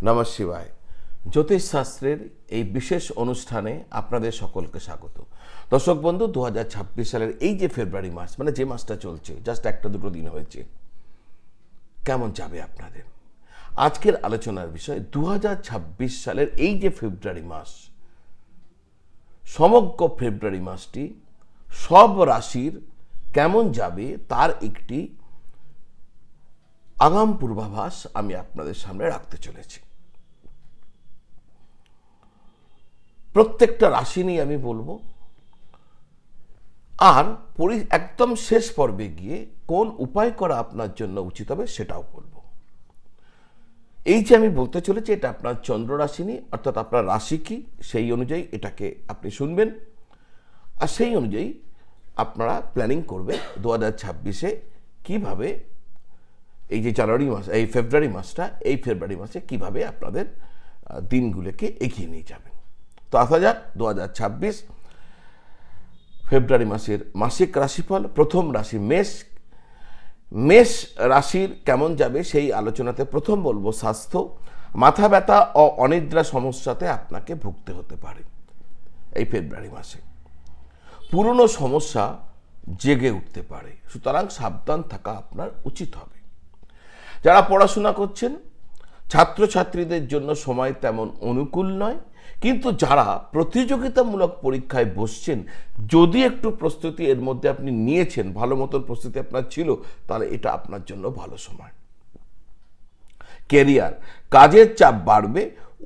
নমঃ শিবায়। জ্যোতিষশাস্ত্রের এই বিশেষ অনুষ্ঠানে আপনাদের সকলকে স্বাগত। দর্শক বন্ধু, 2026 সালের এই যে ফেব্রুয়ারি মাস, মানে যে মাসটা চলছে, জাস্ট একটা দুটো দিন হয়েছে, কেমন যাবে আপনাদের? আজকের আলোচনার বিষয় 2026 সালের এই যে ফেব্রুয়ারি মাস, সমগ্র ফেব্রুয়ারি মাসটি সব রাশির কেমন যাবে তার একটি আগাম পূর্বাভাস আমি আপনাদের সামনে রাখতে চলেছি। প্রত্যেকটা রাশি নিয়ে আমি বলবো, আর একদম শেষ পর্বে গিয়ে কোন উপায় করা আপনার জন্য উচিত হবে সেটাও বলবো। এই যে আমি বলতে চলেছি, এটা আপনার চন্দ্র রাশি নিয়ে, অর্থাৎ আপনার রাশি কি সেই অনুযায়ী এটাকে আপনি শুনবেন, আর সেই অনুযায়ী আপনারা প্ল্যানিং করবেন 2026-এ কীভাবে এই যে জানুয়ারি মাস, এই ফেব্রুয়ারি মাসটা, এই ফেব্রুয়ারি মাসে কিভাবে আপনাদের দিনগুলোকে এগিয়ে নিয়ে যাবেন। তো আসা যাক 2026 ফেব্রুয়ারি মাসের মাসিক রাশিফল। প্রথম রাশি মেষ। মেষ রাশির কেমন যাবে সেই আলোচনাতে প্রথম বলবো স্বাস্থ্য। মাথা ব্যথা ও অনিদ্রা সমস্যাতে আপনাকে ভুগতে হতে পারে এই ফেব্রুয়ারি মাসে। পুরনো সমস্যা জেগে উঠতে পারে, সুতরাং সাবধান থাকা আপনার উচিত হবে। যারা পড়াশোনা করছেন, ছাত্রছাত্রীদের জন্য সময় তেমন অনুকূল নয়, কিন্তু যারা প্রতিযোগিতামূলক পরীক্ষায় বসছেন, যদি একটু প্রস্তুতি এর মধ্যে আপনি নিয়েছেন, ভালো মতন প্রস্তুতি আপনার ছিল, তাহলে এটা আপনার জন্য ভালো সময়। ক্যারিয়ার, কাজের চাপ বাড়বে,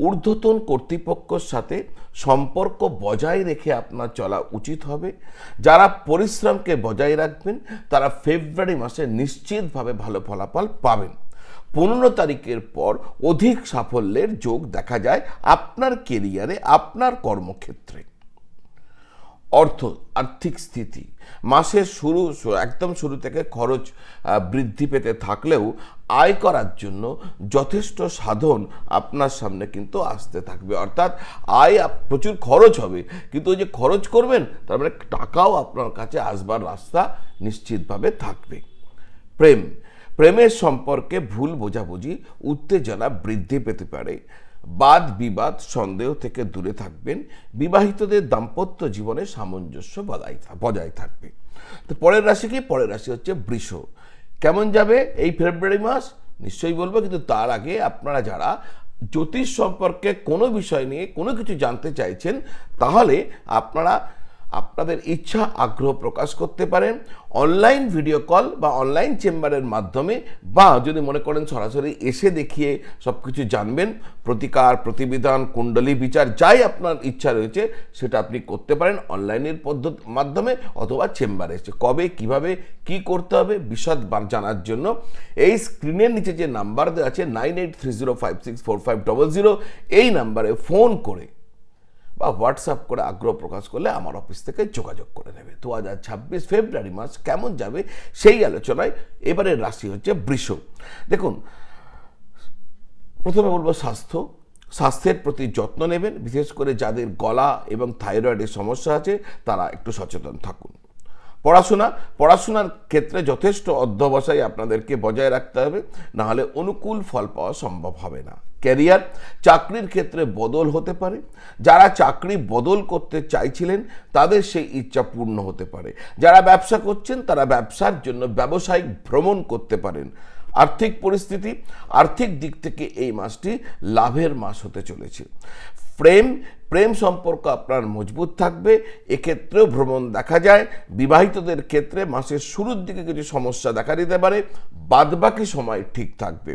ঊর্ধ্বতন কর্তৃপক্ষের সাথে সম্পর্ক বজায় রেখে আপনার চলা উচিত হবে। যারা পরিশ্রমকে বজায় রাখবেন তারা ফেব্রুয়ারি মাসে নিশ্চিতভাবে ভালো ফলাফল পাবেন। 15 তারিখের পর অধিক সাফল্যের যোগ দেখা যায় আপনার কেরিয়ারে, আপনার কর্মক্ষেত্রে। আর্থিক স্থিতি, মাসের একদম শুরু থেকে খরচ বৃদ্ধি পেতে থাকলেও আয় করার জন্য যথেষ্ট সাধন আপনার সামনে কিন্তু আসতে থাকবে। অর্থাৎ প্রচুর খরচ হবে, কিন্তু ওই যে খরচ করবেন তার মানে টাকাও আপনার কাছে আসবার রাস্তা নিশ্চিতভাবে থাকবে। প্রেমের সম্পর্কে ভুল বোঝাবুঝি, উত্তেজনা বৃদ্ধি পেতে পারে। বাদ বিবাদ সন্দেহ থেকে দূরে থাকবেন। বিবাহিতদের দাম্পত্য জীবনে সামঞ্জস্য বজায় থাকবে। তো পরের রাশি কি? পরের রাশি হচ্ছে বৃষ। কেমন যাবে এই ফেব্রুয়ারি মাস নিশ্চয়ই বলবো, কিন্তু তার আগে আপনারা যারা জ্যোতিষ সম্পর্কে কোনো বিষয় নিয়ে কোনো কিছু জানতে চাইছেন, তাহলে আপনারা আপনাদের ইচ্ছা আগ্রহ প্রকাশ করতে পারেন অনলাইন ভিডিও কল বা অনলাইন চেম্বারের মাধ্যমে, বা যদি মনে করেন সরাসরি এসে দেখিয়ে সব কিছু জানবেন, প্রতিকার, প্রতিবিধান, কুণ্ডলী বিচার, যাই আপনার ইচ্ছা রয়েছে সেটা আপনি করতে পারেন অনলাইনের মাধ্যমে অথবা চেম্বারে এসে। কবে, কিভাবে, কি করতে হবে বিশদ জানার জন্য এই স্ক্রিনের নিচে যে নাম্বার দেওয়া আছে 9830564500, এই নাম্বারে ফোন করে বা হোয়াটসঅ্যাপ করে আগ্রহ প্রকাশ করলে আমার অফিস থেকে যোগাযোগ করে নেবে। 2026 ফেব্রুয়ারি মাস কেমন যাবে সেই আলোচনায় এবারের রাশি হচ্ছে বৃষ। দেখুন, প্রথমে বলবো স্বাস্থ্যের প্রতি যত্ন নেবেন, বিশেষ করে যাদের গলা এবং থাইরয়েডের সমস্যা আছে তারা একটু সচেতন থাকুন। পড়াশোনার ক্ষেত্রে যথেষ্ট অধ্যবসায় আপনাদেরকে বজায় রাখতে হবে, নাহলে অনুকূল ফল পাওয়া সম্ভব হবে না। ক্যারিয়ার, চাকরির ক্ষেত্রে বদল হতে পারে। যারা চাকরি বদল করতে চাইছিলেন তাদের সেই ইচ্ছা পূর্ণ হতে পারে। যারা ব্যবসা করছেন তারা ব্যবসার জন্য ব্যবসায়িক ভ্রমণ করতে পারেন। আর্থিক পরিস্থিতি, আর্থিক দিক থেকে এই মাসটি লাভের মাস হতে চলেছে। প্রেম সম্পর্ক আপনার মজবুত থাকবে, এক্ষেত্রেও ভ্রমণ দেখা যায়। বিবাহিতদের ক্ষেত্রে মাসের শুরুর দিকে কিছু সমস্যা দেখা দিতে পারে, বাদবাকি সময় ঠিক থাকবে।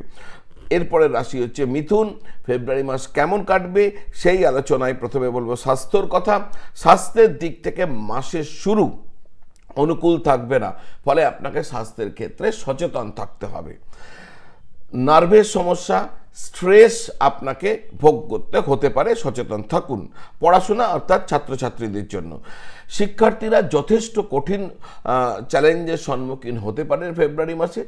এরপরের রাশি হচ্ছে মিথুন। ফেব্রুয়ারি মাস কেমন কাটবে সেই আলোচনায় প্রথমে বলবো স্বাস্থ্যর কথা। স্বাস্থ্যের দিক থেকে মাসের শুরু অনুকূল থাকবে না, ফলে আপনাকে স্বাস্থ্যের ক্ষেত্রে সচেতন থাকতে হবে। নার্ভের সমস্যা, স্ট্রেস আপনাকে ভোগ করতে হতে পারে, সচেতন থাকুন। পড়াশোনা অর্থাৎ ছাত্রছাত্রীদের জন্য শিক্ষার্থীরা যথেষ্ট কঠিন চ্যালেঞ্জের সম্মুখীন হতে পারেন ফেব্রুয়ারি মাসে।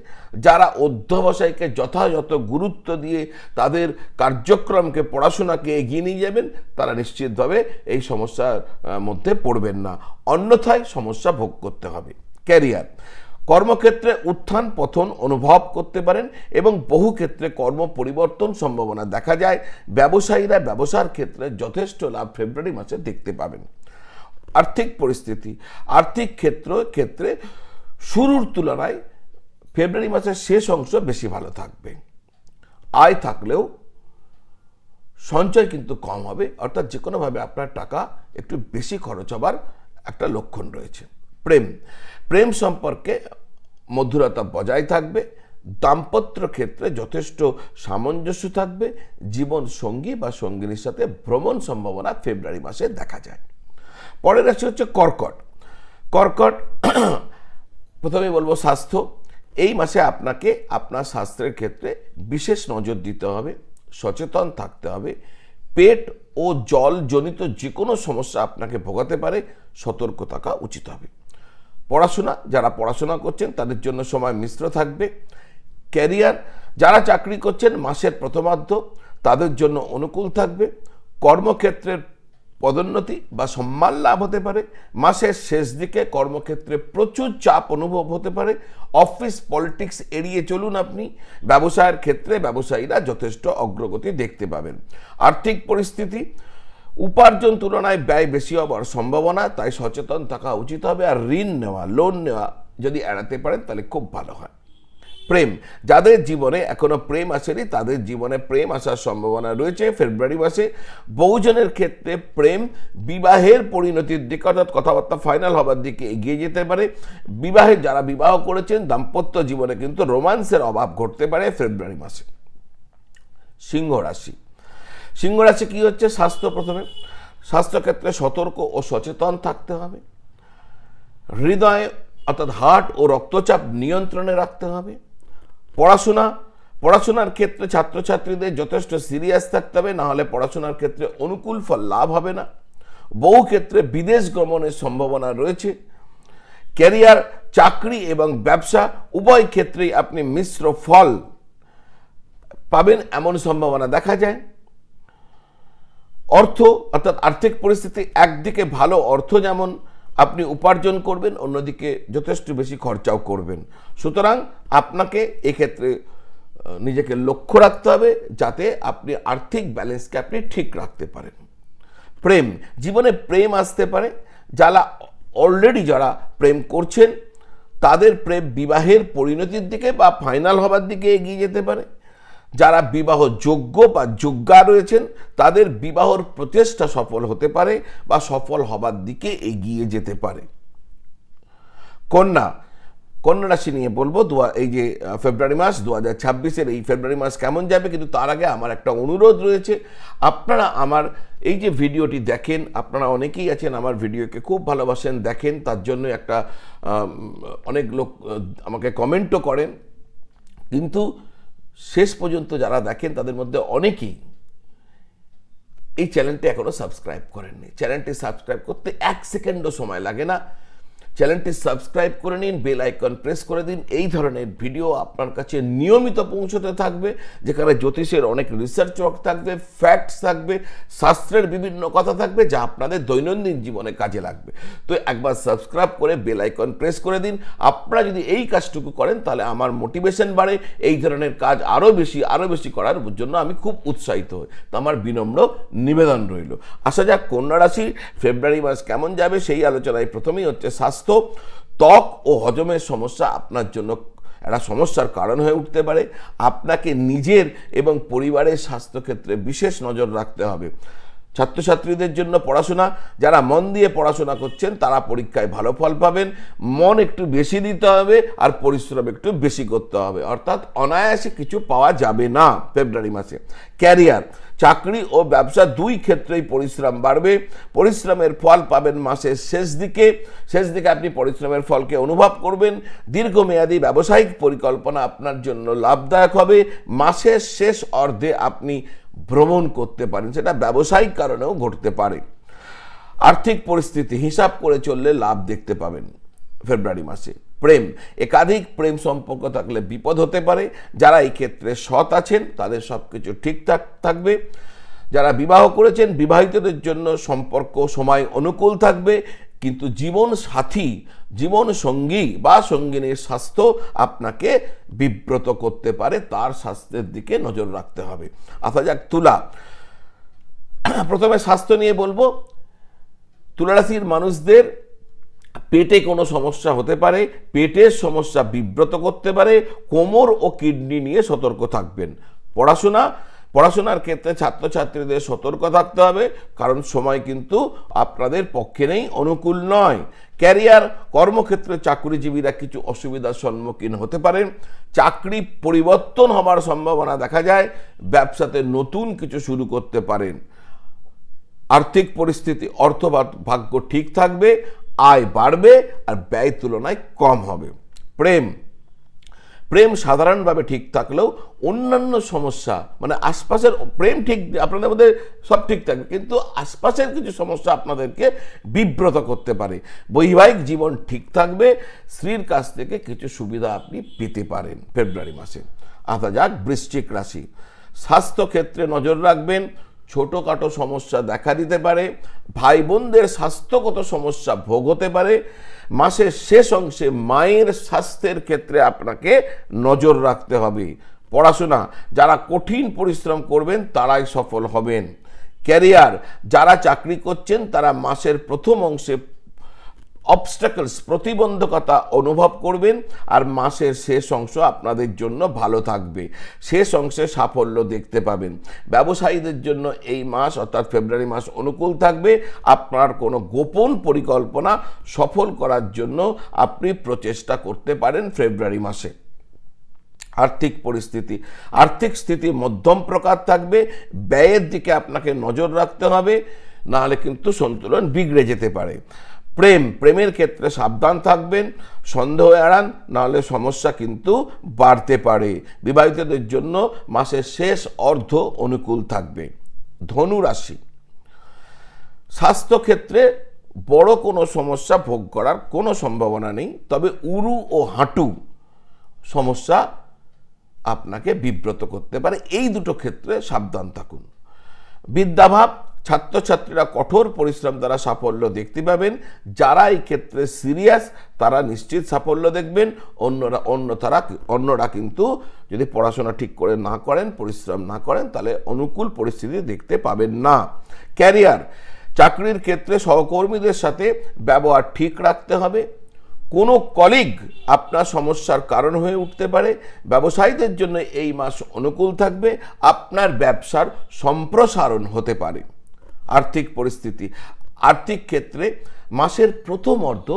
যারা অধ্যবসায়কে যথাযথ গুরুত্ব দিয়ে তাদের কার্যক্রমকে, পড়াশোনাকে এগিয়ে নিয়ে যাবেন, তারা নিশ্চিতভাবে এই সমস্যার মধ্যে পড়বেন না, অন্যথায় সমস্যা ভোগ করতে হবে। ক্যারিয়ার, কর্মক্ষেত্রে উত্থান পতন অনুভব করতে পারেন এবং বহু ক্ষেত্রে কর্ম পরিবর্তন সম্ভাবনা দেখা যায়। ব্যবসায়ীরা ব্যবসার ক্ষেত্রে যথেষ্ট লাভ ফেব্রুয়ারি মাসে দেখতে পাবেন। আর্থিক পরিস্থিতি, আর্থিক ক্ষেত্রে শুরুর তুলনায় ফেব্রুয়ারি মাসের শেষ অংশ বেশি ভালো থাকবে। আয় থাকলেও সঞ্চয় কিন্তু কম হবে, অর্থাৎ যে কোনোভাবে আপনার টাকা একটু বেশি খরচ হবার একটা লক্ষণ রয়েছে। প্রেম সম্পর্কে মধুরতা বজায় থাকবে। দাম্পত্য ক্ষেত্রে যথেষ্ট সামঞ্জস্য থাকবে। জীবন সঙ্গী বা সঙ্গিনীর সাথে ভ্রমণ সম্ভাবনা ফেব্রুয়ারি মাসে দেখা যায়। পরের রাশি হচ্ছে কর্কট। প্রথমে বলবো স্বাস্থ্য। এই মাসে আপনাকে আপনার স্বাস্থ্যের ক্ষেত্রে বিশেষ নজর দিতে হবে, সচেতন থাকতে হবে। পেট ও জলজনিত যে কোনো সমস্যা আপনাকে ভোগাতে পারে, সতর্ক থাকা উচিত হবে। যারা পড়াশোনা করছেন তাদের জন্য সময় মিশ্র থাকবে। ক্যারিয়ার, যারা চাকরি করছেন মাসের প্রথমার্ধ তাদের জন্য অনুকূল থাকবে। কর্মক্ষেত্রের পদোন্নতি বা সম্মান লাভ হতে পারে। মাসের শেষ দিকে কর্মক্ষেত্রে প্রচুর চাপ অনুভব হতে পারে। অফিস পলিটিক্স এড়িয়ে চলুন আপনি। ব্যবসায়ের ক্ষেত্রে ব্যবসায়ীরা যথেষ্ট অগ্রগতি দেখতে পাবেন। আর্থিক পরিস্থিতি, উপার্জন তুলনায় ব্যয় বেশি হওয়ার সম্ভাবনা, তাই সচেতন থাকা উচিত হবে। আর লোন নেওয়া যদি এড়াতে পারেন তাহলে খুব ভালো হয়। যাদের জীবনে এখনো প্রেম আসেনি তাদের জীবনে প্রেম আসার সম্ভাবনা রয়েছে ফেব্রুয়ারি মাসে। বহুজনের ক্ষেত্রে প্রেম বিবাহের পরিণতির দিকে, অর্থাৎ কথাবার্তা ফাইনাল হবার দিকে এগিয়ে যেতে পারে। যারা বিবাহ করেছেন দাম্পত্য জীবনে কিন্তু রোমান্সের অভাব ঘটতে পারে ফেব্রুয়ারি মাসে। সিংহ রাশি কি হচ্ছে? স্বাস্থ্য। প্রথমে স্বাস্থ্যক্ষেত্রে সতর্ক ও সচেতন থাকতে হবে। হৃদয় অর্থাৎ হার্ট ও রক্তচাপ নিয়ন্ত্রণে রাখতে হবে। পড়াশোনার ক্ষেত্রে ছাত্রছাত্রীদের যথেষ্ট সিরিয়াস থাকতে হবে, না হলে পড়াশোনার ক্ষেত্রে অনুকূল ফল লাভ হবে না। বহু ক্ষেত্রে বিদেশ গমনের সম্ভাবনা রয়েছে। ক্যারিয়ার, চাকরি এবং ব্যবসা উভয় ক্ষেত্রেই আপনি মিশ্র ফল পাবেন এমন সম্ভাবনা দেখা যায়। অর্থাৎ আর্থিক পরিস্থিতি, একদিকে ভালো অর্থ যেমন আপনি উপার্জন করবেন, অন্যদিকে যথেষ্ট বেশি খরচাও করবেন। সুতরাং আপনাকে এক্ষেত্রে নিজেকে লক্ষ্য রাখতে হবে যাতে আপনি আর্থিক ব্যালেন্সকে আপনি ঠিক রাখতে পারেন। জীবনে প্রেম আসতে পারে। যারা প্রেম করছেন তাদের প্রেম বিবাহের পরিণতির দিকে বা ফাইনাল হবার দিকে এগিয়ে যেতে পারে। যারা বিবাহ যোগ্য বা যোগ্যা রয়েছেন তাদের বিবাহর প্রচেষ্টা সফল হতে পারে বা সফল হবার দিকে এগিয়ে যেতে পারে। কন্যা রাশি নিয়ে বলবো। এই যে ফেব্রুয়ারি মাস 2026-এর এই ফেব্রুয়ারি মাস কেমন যাবে, কিন্তু তার আগে আমার একটা অনুরোধ রয়েছে। আপনারা আমার এই যে ভিডিওটি দেখেন, আপনারা অনেকেই আছেন আমার ভিডিওকে খুব ভালোবাসেন, দেখেন, তার জন্য অনেক লোক আমাকে কমেন্টও করেন, কিন্তু শেষ পর্যন্ত যারা দেখেন তাদের মধ্যে অনেকেই এই চ্যানেলটি এখনো সাবস্ক্রাইব করেননি। চ্যানেলটি সাবস্ক্রাইব করতে 1 সেকেন্ডও সময় লাগে না। চ্যানেলটি সাবস্ক্রাইব করে নিন, বেল আইকন প্রেস করে দিন। এই ধরনের ভিডিও আপনার কাছে নিয়মিত পৌঁছতে থাকবে, যেখানে জ্যোতিষের অনেক রিসার্চ ওয়ার্ক থাকবে, ফ্যাক্টস থাকবে, শাস্ত্রের বিভিন্ন কথা থাকবে যা আপনাদের দৈনন্দিন জীবনে কাজে লাগবে। তো একবার সাবস্ক্রাইব করে বেল আইকন প্রেস করে দিন। আপনারা যদি এই কাজটুকু করেন তাহলে আমার মোটিভেশন বাড়ে, এই ধরনের কাজ আরও বেশি করার জন্য আমি খুব উৎসাহিত হই। তো আমার বিনম্র নিবেদন রইল। আসা যাক কন্যা রাশি ফেব্রুয়ারি মাস কেমন যাবে সেই আলোচনায় প্রথমেই হচ্ছে স্বাস্থ্য। ত্বক ও হজমের সমস্যা আপনার জন্য একটা সমস্যার কারণ হয়ে উঠতে পারে। আপনাকে নিজের এবং পরিবারের স্বাস্থ্যক্ষেত্রে বিশেষ নজর রাখতে হবে। ছাত্রছাত্রীদের জন্য পড়াশোনা, যারা মন দিয়ে পড়াশোনা করছেন তারা পরীক্ষায় ভালো ফল পাবেন। মন একটু বেশি দিতে হবে আর পরিশ্রম একটু বেশি করতে হবে, অর্থাৎ অনায়াসে কিছু পাওয়া যাবে না ফেব্রুয়ারি মাসে। ক্যারিয়ার, চাকরি ও ব্যবসা দুই ক্ষেত্রেই পরিশ্রম বাড়বে। পরিশ্রমের ফল পাবেন মাসের শেষ দিকে আপনি পরিশ্রমের ফলকে অনুভব করবেন। দীর্ঘমেয়াদী ব্যবসায়িক পরিকল্পনা আপনার জন্য লাভদায়ক হবে। মাসের শেষ অর্ধে আপনি ভ্রমণ করতে পারেন, সেটা ব্যবসায়িক কারণেও ঘটতে পারে। আর্থিক পরিস্থিতি হিসাব করে চললে লাভ দেখতে পাবেন ফেব্রুয়ারি মাসে। একাধিক প্রেম সম্পর্ক থাকলে বিপদ হতে পারে। যারা এই ক্ষেত্রে সৎ আছেন তাদের সবকিছু ঠিকঠাক থাকবে। যারা বিবাহ করেছেন বিবাহিতদের জন্য সম্পর্ক সময় অনুকূল থাকবে। কিন্তু জীবন সাথী, জীবন সঙ্গী বা সঙ্গিনীর স্বাস্থ্য আপনাকে বিব্রত করতে পারে, তার স্বাস্থ্যের দিকে নজর রাখতে হবে। আসা যাক তুলা। প্রথমে স্বাস্থ্য নিয়ে বলবো। তুলা রাশির মানুষদের পেটে কোনো সমস্যা হতে পারে, পেটের সমস্যা বিব্রত করতে পারে, কোমর ও কিডনি নিয়ে সতর্ক থাকবেন। পড়াশোনার ক্ষেত্রে ছাত্রছাত্রীদের সতর্ক থাকতে হবে, কারণ সময় কিন্তু আপনাদের পক্ষে নেই, অনুকূল নয়। ক্যারিয়ার, কর্মক্ষেত্রে চাকরিজীবীরা কিছু অসুবিধার সম্মুখীন হতে পারেন। চাকরি পরিবর্তন হওয়ার সম্ভাবনা দেখা যায়। ব্যবসাতে নতুন কিছু শুরু করতে পারেন। আর্থিক পরিস্থিতি, অর্থ ভাগ্য ঠিক থাকবে, আয় বাড়বে আর ব্যয় তুলনায় কম হবে। প্রেম সাধারণভাবে ঠিক থাকলেও অন্যান্য সমস্যা, মানে আশপাশের প্রেম ঠিক, আপনাদের মধ্যে সব ঠিক থাকবে, কিন্তু আশপাশের কিছু সমস্যা আপনাদেরকে বিব্রত করতে পারে। বৈবাহিক জীবন ঠিক থাকবে, স্ত্রীর কাছ থেকে কিছু সুবিধা আপনি পেতে পারেন ফেব্রুয়ারি মাসে। আসা যাক বৃশ্চিক রাশি। স্বাস্থ্যক্ষেত্রে নজর রাখবেন, ছোটোখাটো সমস্যা দেখা দিতে পারে, ভাই বোনদের স্বাস্থ্যগত সমস্যা ভোগ হতে পারে। মাসের শেষ অংশে মায়ের স্বাস্থ্যের ক্ষেত্রে আপনাকে নজর রাখতে হবে। পড়াশোনা, যারা কঠিন পরিশ্রম করবেন তারাই সফল হবেন। ক্যারিয়ার, যারা চাকরি করছেন তারা মাসের প্রথম অংশে অবস্ট্যাকলস, প্রতিবন্ধকতা অনুভব করবেন, আর মাসের শেষ অংশ আপনাদের জন্য ভালো থাকবে, শেষ অংশে সাফল্য দেখতে পাবেন। ব্যবসায়ীদের জন্য এই মাস অর্থাৎ ফেব্রুয়ারি মাস অনুকূল থাকবে। আপনার কোনো গোপন পরিকল্পনা সফল করার জন্য আপনি প্রচেষ্টা করতে পারেন ফেব্রুয়ারি মাসে। আর্থিক স্থিতি মধ্যম প্রকার থাকবে। ব্যয়ের দিকে আপনাকে নজর রাখতে হবে, নাহলে কিন্তু সন্তুলন বিগড়ে যেতে পারে। প্রেমের ক্ষেত্রে সাবধান থাকবেন, সন্দেহ এড়ান, নাহলে সমস্যা কিন্তু বাড়তে পারে। বিবাহিতদের জন্য মাসের শেষ অর্ধ অনুকূল থাকবে। ধনু রাশি। স্বাস্থ্যক্ষেত্রে বড় কোনো সমস্যা ভোগ করার কোনো সম্ভাবনা নেই, তবে উরু ও হাঁটু সমস্যা আপনাকে বিব্রত করতে পারে, এই দুটো ক্ষেত্রে সাবধান থাকুন। বিদ্যাভাব, ছাত্রছাত্রীরা কঠোর পরিশ্রম দ্বারা সাফল্য দেখতে পাবেন। যারা এই ক্ষেত্রে সিরিয়াস তারা নিশ্চিত সাফল্য দেখবেন। অন্যরা কিন্তু যদি পড়াশোনা ঠিক করে না করেন, পরিশ্রম না করেন, তাহলে অনুকূল পরিস্থিতি দেখতে পাবেন না। ক্যারিয়ার, চাকরির ক্ষেত্রে সহকর্মীদের সাথে ব্যবহার ঠিক রাখতে হবে। কোনো কলিগ আপনার সমস্যার কারণ হয়ে উঠতে পারে। ব্যবসায়ীদের জন্য এই মাস অনুকূল থাকবে, আপনার ব্যবসার সম্প্রসারণ হতে পারে। আর্থিক ক্ষেত্রে মাসের প্রথম অর্ধ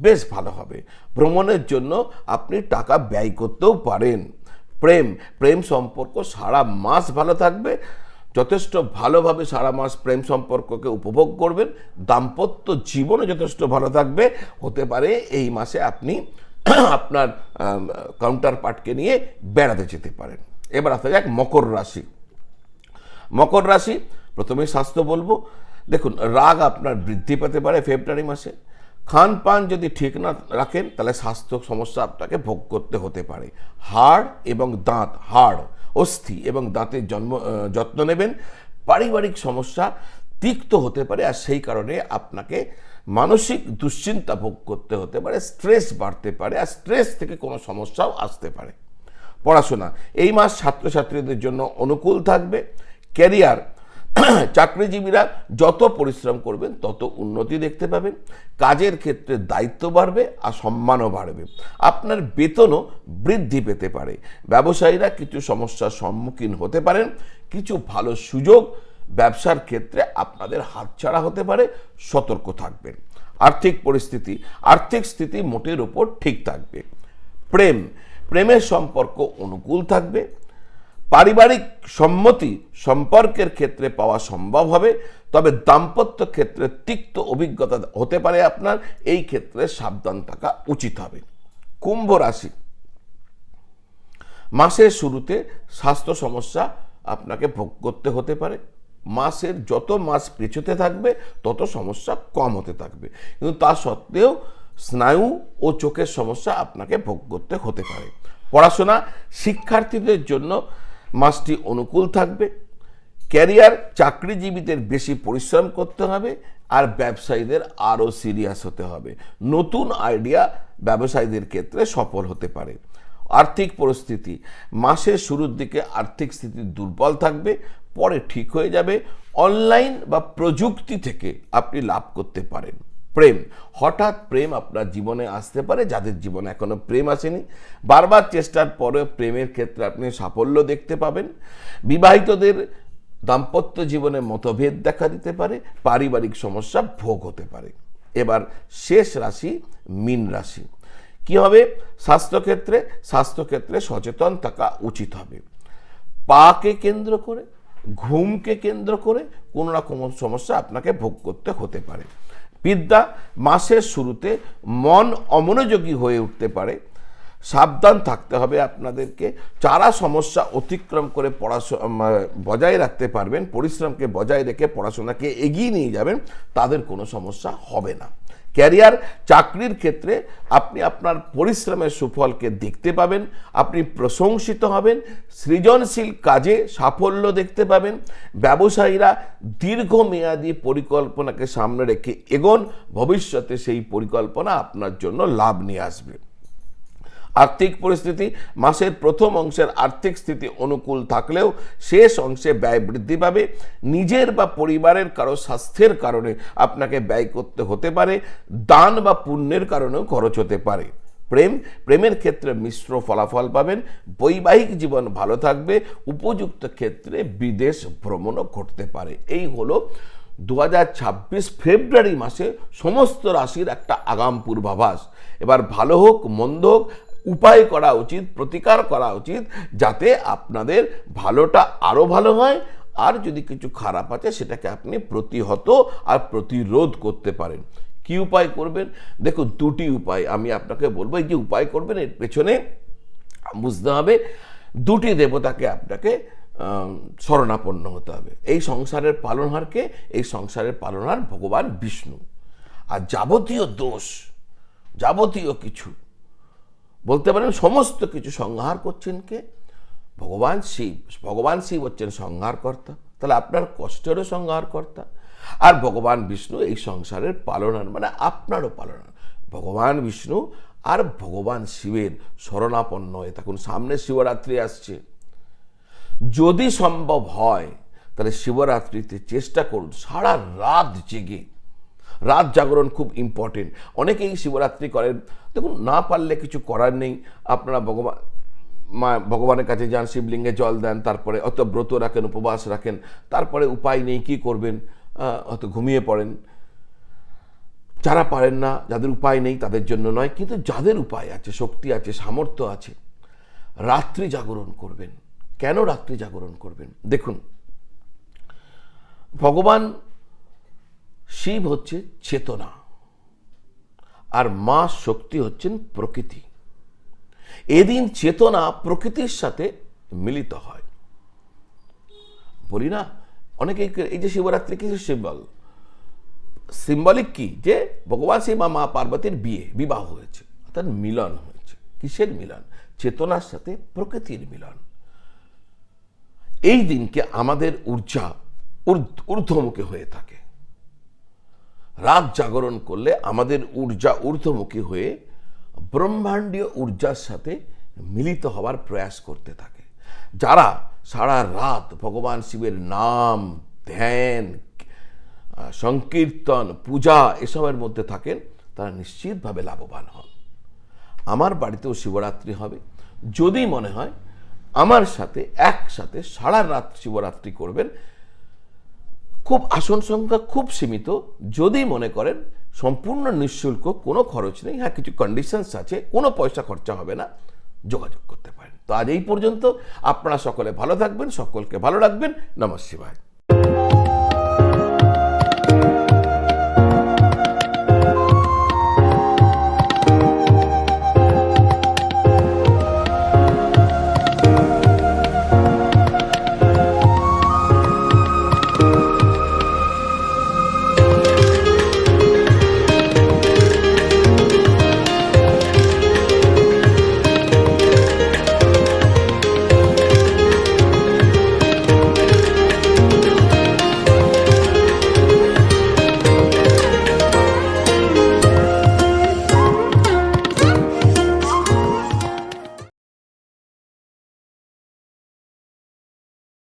বেশ ভালো হবে। ভ্রমণের জন্য আপনি টাকা ব্যয় করতেও পারেন। প্রেম সম্পর্ক সারা মাস ভালো থাকবে, যথেষ্ট ভালোভাবে সারা মাস প্রেম সম্পর্ককে উপভোগ করবেন। দাম্পত্য জীবনে যথেষ্ট ভালো থাকবে। হতে পারে এই মাসে আপনি আপনার কাউন্টার পার্টকে নিয়ে বেড়াতে যেতে পারেন। এবার আসা যাক মকর রাশি। প্রথমে স্বাস্থ্য বলবো। দেখুন, রাগ আপনার বৃদ্ধি পেতে পারে ফেব্রুয়ারি মাসে। খান পান যদি ঠিক না রাখেন তাহলে স্বাস্থ্য সমস্যা আপনাকে ভোগ করতে হতে পারে। হাড়, অস্থি এবং দাঁতের যত্ন নেবেন। পারিবারিক সমস্যা তিক্ত হতে পারে, আর সেই কারণে আপনাকে মানসিক দুশ্চিন্তা ভোগ করতে হতে পারে, স্ট্রেস বাড়তে পারে, আর স্ট্রেস থেকে কোনো সমস্যাও আসতে পারে। পড়াশোনা, এই মাস ছাত্রছাত্রীদের জন্য অনুকূল থাকবে। ক্যারিয়ার, চাকরিজীবীরা যত পরিশ্রম করবেন তত উন্নতি দেখতে পাবেন। কাজের ক্ষেত্রে দায়িত্ব বাড়বে আর সম্মানও বাড়বে। আপনার বেতনও বৃদ্ধি পেতে পারে। ব্যবসায়ীরা কিছু সমস্যার সম্মুখীন হতে পারেন। কিছু ভালো সুযোগ ব্যবসার ক্ষেত্রে আপনাদের হাতছাড়া হতে পারে, সতর্ক থাকবেন। আর্থিক স্থিতি মোটের উপর ঠিক থাকবে। প্রেমের সম্পর্ক অনুকূল থাকবে। পারিবারিক সম্মতি সম্পর্কের ক্ষেত্রে পাওয়া সম্ভব হবে, তবে দাম্পত্য ক্ষেত্রে তিক্ত অভিজ্ঞতা হতে পারে আপনার, এই ক্ষেত্রে সাবধান থাকা উচিত হবে। কুম্ভ রাশি। মাসের শুরুতে স্বাস্থ্য সমস্যা আপনাকে ভোগ করতে হতে পারে। মাসের যত মাস পিছুতে থাকবে তত সমস্যা কম হতে থাকবে, কিন্তু তা সত্ত্বেও স্নায়ু ও চোখের সমস্যা আপনাকে ভোগ করতে হতে পারে। পড়াশোনা, শিক্ষার্থীদের জন্য মাসটি অনুকূল থাকবে। ক্যারিয়ার, চাকরিজীবীদের বেশি পরিশ্রম করতে হবে। আর ব্যবসায়ীদের আরও সিরিয়াস হতে হবে। নতুন আইডিয়া ব্যবসায়ীদের ক্ষেত্রে সফল হতে পারে। আর্থিক পরিস্থিতি, মাসের শুরুর দিকে আর্থিক স্থিতি দুর্বল থাকবে, পরে ঠিক হয়ে যাবে। অনলাইন বা প্রযুক্তি থেকে আপনি লাভ করতে পারেন। প্রেম, হঠাৎ প্রেম আপনার জীবনে আসতে পারে। যাদের জীবনে এখনো প্রেম আসেনি, বারবার চেষ্টার পরেও প্রেমের ক্ষেত্রে আপনি সাফল্য দেখতে পাবেন। বিবাহিতদের দাম্পত্য জীবনে মতভেদ দেখা দিতে পারে, পারিবারিক সমস্যা ভোগ হতে পারে। এবার শেষ রাশি মীন রাশি। কি হবে? স্বাস্থ্যক্ষেত্রে সচেতন থাকা উচিত হবে। পাকে কেন্দ্র করে, ঘুমকে কেন্দ্র করে কোনো না কোনো সমস্যা আপনাকে ভোগ করতে হতে পারে। বিদ্যা, মাসের শুরুতে মন অমনোযোগী হয়ে উঠতে পারে, সাবধান থাকতে হবে আপনাদেরকে। যারা সমস্যা অতিক্রম করে বজায় রাখতে পারবেন, পরিশ্রমকে বজায় রেখে পড়াশোনাকে এগিয়ে নিয়ে যাবেন, তাদের কোনো সমস্যা হবে না। ক্যারিয়ার, চাকরির ক্ষেত্রে আপনি আপনার পরিশ্রমের সুফলকে দেখতে পাবেন, আপনি প্রশংসিত হবেন, সৃজনশীল কাজে সাফল্য দেখতে পাবেন। ব্যবসায়ীরা দীর্ঘমেয়াদী পরিকল্পনাকে সামনে রেখে এগোন, ভবিষ্যতে সেই পরিকল্পনা আপনার জন্য লাভ নিয়ে আসবে। আর্থিক পরিস্থিতি, মাসের প্রথম অংশের আর্থিক স্থিতি অনুকূল থাকলেও শেষ অংশে ব্যয় বৃদ্ধি পাবে। নিজের বা পরিবারের কারো স্বাস্থ্যের কারণে আপনাকে ব্যয় করতে হতে পারে, দান বা পুণ্যের কারণেও খরচ হতে পারে। প্রেমের ক্ষেত্রে মিশ্র ফলাফল পাবেন, বৈবাহিক জীবন ভালো থাকবে, উপযুক্ত ক্ষেত্রে বিদেশ ভ্রমণও ঘটতে পারে। এই হলো 2026 ফেব্রুয়ারি মাসে সমস্ত রাশির একটা আগাম পূর্বাভাস। এবার ভালো হোক মন্দ হোক, উপায় করা উচিত, প্রতিকার করা উচিত, যাতে আপনাদের ভালোটা আরও ভালো হয়। আর যদি কিছু খারাপ আছে সেটাকে আপনি প্রতিহত আর প্রতিরোধ করতে পারেন। কি উপায় করবেন? দেখুন, দুটি উপায় আমি আপনাকে বলবো। এই যে উপায় করবেন, এর পেছনে বুঝতে হবে দুটি দেবতাকে আপনাকে শরণাপন্ন হতে হবে। এই সংসারের পালনহারকে, এই সংসারের পালনহার ভগবান বিষ্ণু। আর যাবতীয় দোষ, যাবতীয় কিছু বলতে পারেন সমস্ত কিছু সংহার করছেন কে? ভগবান শিব। ভগবান শিব হচ্ছেন সংহারকর্তা, তাহলে আপনার কষ্টেরও সংহারকর্তা। আর ভগবান বিষ্ণু এই সংসারের পালনার, মানে আপনারও পালনার। ভগবান বিষ্ণু আর ভগবান শিবের শরণাপন্ন হয়ে থাকুন। সামনে শিবরাত্রি আসছে, যদি সম্ভব হয় তাহলে শিবরাত্রিতে চেষ্টা করুন সারা রাত জেগে। রাত জাগরণ খুব ইম্পর্টেন্ট। অনেকেই শিবরাত্রি করেন, দেখুন না পারলে কিছু করার নেই, আপনারা ভগবানের কাছে যান, শিবলিঙ্গে জল দেন, তারপরে অত ব্রত রাখেন, উপবাস রাখেন, তারপরে উপায় নেই, কি করবেন? অত ঘুমিয়ে পড়েন। যারা পারেন না, যাদের উপায় নেই তাদের জন্য নয়, কিন্তু যাদের উপায় আছে, শক্তি আছে, সামর্থ্য আছে, রাত্রি জাগরণ করবেন। কেন রাত্রি জাগরণ করবেন? দেখুন, ভগবান শিব হচ্ছে চেতনা, আর মা শক্তি হচ্ছেন প্রকৃতি। এদিন চেতনা প্রকৃতির সাথে মিলিত হয়। বলি না অনেকে, এই যে শিবরাত্রি কিছু সিম্বলিক কি? যে ভগবান শিব মা পার্বতীর বিবাহ হয়েছে, অর্থাৎ মিলন হয়েছে। কিসের মিলন? চেতনার সাথে প্রকৃতির মিলন। এই দিনকে আমাদের ঊর্জা ঊর্ধ্বমুখী হয়ে থাকে। রাত জাগরণ করলে আমাদের ঊর্জা ঊর্ধ্বমুখী হয়ে ব্রহ্মাণ্ডীয় ঊর্জার সাথে মিলিত হওয়ার প্রয়াস করতে থাকে। যারা সারা রাত ভগবান শিবের নাম, ধ্যান, সংকীর্তন, পূজা এসবের মধ্যে থাকেন, তারা নিশ্চিতভাবে লাভবান হন। আমার বাড়িতেও শিবরাত্রি হবে। যদি মনে হয় আমার সাথে একসাথে সারা রাত শিবরাত্রি করবেন, খুব আসন সংখ্যা খুব সীমিত, যদি মনে করেন সম্পূর্ণ নিঃশুল্ক, কোনো খরচ নেই, হ্যাঁ কিছু কন্ডিশনস আছে, কোনো পয়সা খরচা হবে না, যোগাযোগ করতে পারেন। তো আজ এই পর্যন্ত। আপনারা সকলে ভালো থাকবেন, সকলকে ভালো রাখবেন। নমঃ শিবায়।